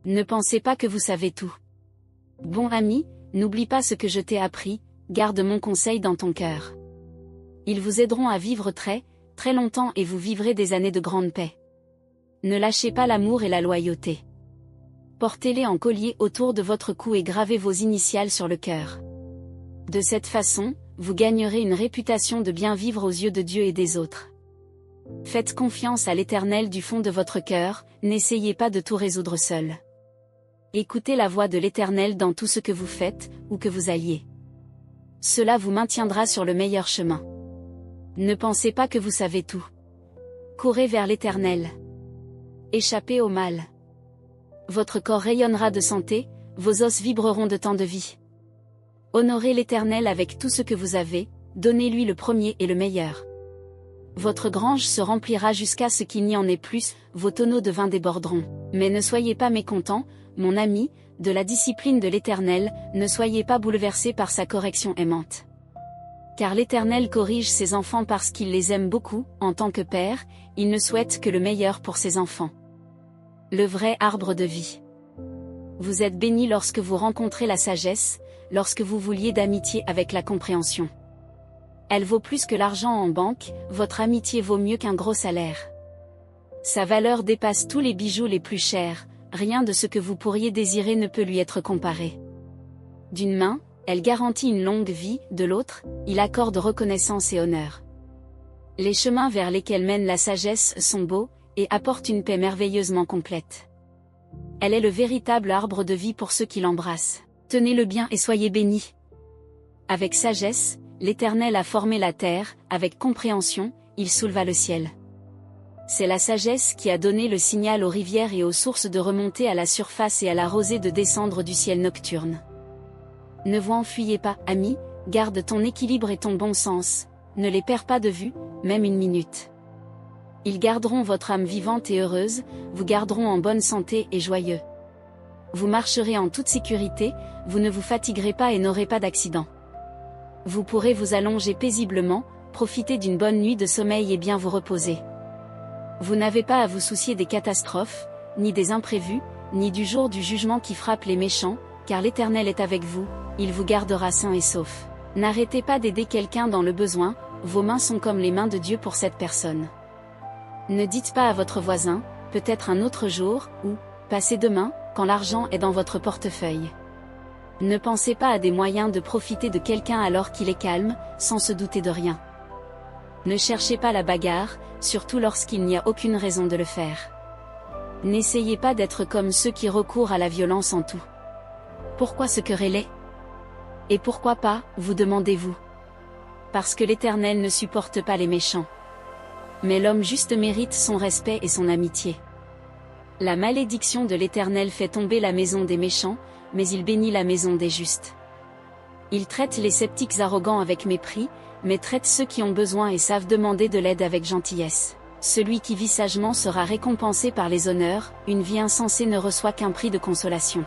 Ne pensez pas que vous savez tout. Bon ami, n'oublie pas ce que je t'ai appris, garde mon conseil dans ton cœur. Ils vous aideront à vivre très, très longtemps et vous vivrez des années de grande paix. Ne lâchez pas l'amour et la loyauté. Portez-les en collier autour de votre cou et gravez vos initiales sur le cœur. De cette façon, vous gagnerez une réputation de bien vivre aux yeux de Dieu et des autres. Faites confiance à l'Éternel du fond de votre cœur, n'essayez pas de tout résoudre seul. Écoutez la voix de l'Éternel dans tout ce que vous faites, ou que vous alliez. Cela vous maintiendra sur le meilleur chemin. Ne pensez pas que vous savez tout. Courez vers l'Éternel. Échappez au mal. Votre corps rayonnera de santé, vos os vibreront de temps de vie. Honorez l'Éternel avec tout ce que vous avez, donnez-lui le premier et le meilleur. Votre grange se remplira jusqu'à ce qu'il n'y en ait plus, vos tonneaux de vin déborderont. Mais ne soyez pas mécontents, mon ami, de la discipline de l'Éternel, ne soyez pas bouleversés par sa correction aimante. Car l'Éternel corrige ses enfants parce qu'il les aime beaucoup, en tant que père, il ne souhaite que le meilleur pour ses enfants. Le vrai arbre de vie. Vous êtes bénis lorsque vous rencontrez la sagesse, lorsque vous vous liez d'amitié avec la compréhension. Elle vaut plus que l'argent en banque, votre amitié vaut mieux qu'un gros salaire. Sa valeur dépasse tous les bijoux les plus chers, rien de ce que vous pourriez désirer ne peut lui être comparé. D'une main, elle garantit une longue vie, de l'autre, il accorde reconnaissance et honneur. Les chemins vers lesquels mène la sagesse sont beaux, et apportent une paix merveilleusement complète. Elle est le véritable arbre de vie pour ceux qui l'embrassent. Tenez-le bien et soyez bénis. Avec sagesse, l'Éternel a formé la terre, avec compréhension, il souleva le ciel. C'est la sagesse qui a donné le signal aux rivières et aux sources de remonter à la surface et à la rosée de descendre du ciel nocturne. Ne vous enfuyez pas, ami, garde ton équilibre et ton bon sens, ne les perds pas de vue, même une minute. Ils garderont votre âme vivante et heureuse, vous garderont en bonne santé et joyeux. Vous marcherez en toute sécurité, vous ne vous fatiguerez pas et n'aurez pas d'accident. Vous pourrez vous allonger paisiblement, profiter d'une bonne nuit de sommeil et bien vous reposer. Vous n'avez pas à vous soucier des catastrophes, ni des imprévus, ni du jour du jugement qui frappe les méchants, car l'Éternel est avec vous, il vous gardera sain et sauf. N'arrêtez pas d'aider quelqu'un dans le besoin, vos mains sont comme les mains de Dieu pour cette personne. Ne dites pas à votre voisin, peut-être un autre jour, ou, passez demain, quand l'argent est dans votre portefeuille. Ne pensez pas à des moyens de profiter de quelqu'un alors qu'il est calme, sans se douter de rien. Ne cherchez pas la bagarre, surtout lorsqu'il n'y a aucune raison de le faire. N'essayez pas d'être comme ceux qui recourent à la violence en tout. Pourquoi se quereller? Et pourquoi pas, vous demandez-vous? Parce que l'Éternel ne supporte pas les méchants. Mais l'homme juste mérite son respect et son amitié. La malédiction de l'Éternel fait tomber la maison des méchants, mais il bénit la maison des justes. Il traite les sceptiques arrogants avec mépris, mais traite ceux qui ont besoin et savent demander de l'aide avec gentillesse. Celui qui vit sagement sera récompensé par les honneurs, une vie insensée ne reçoit qu'un prix de consolation.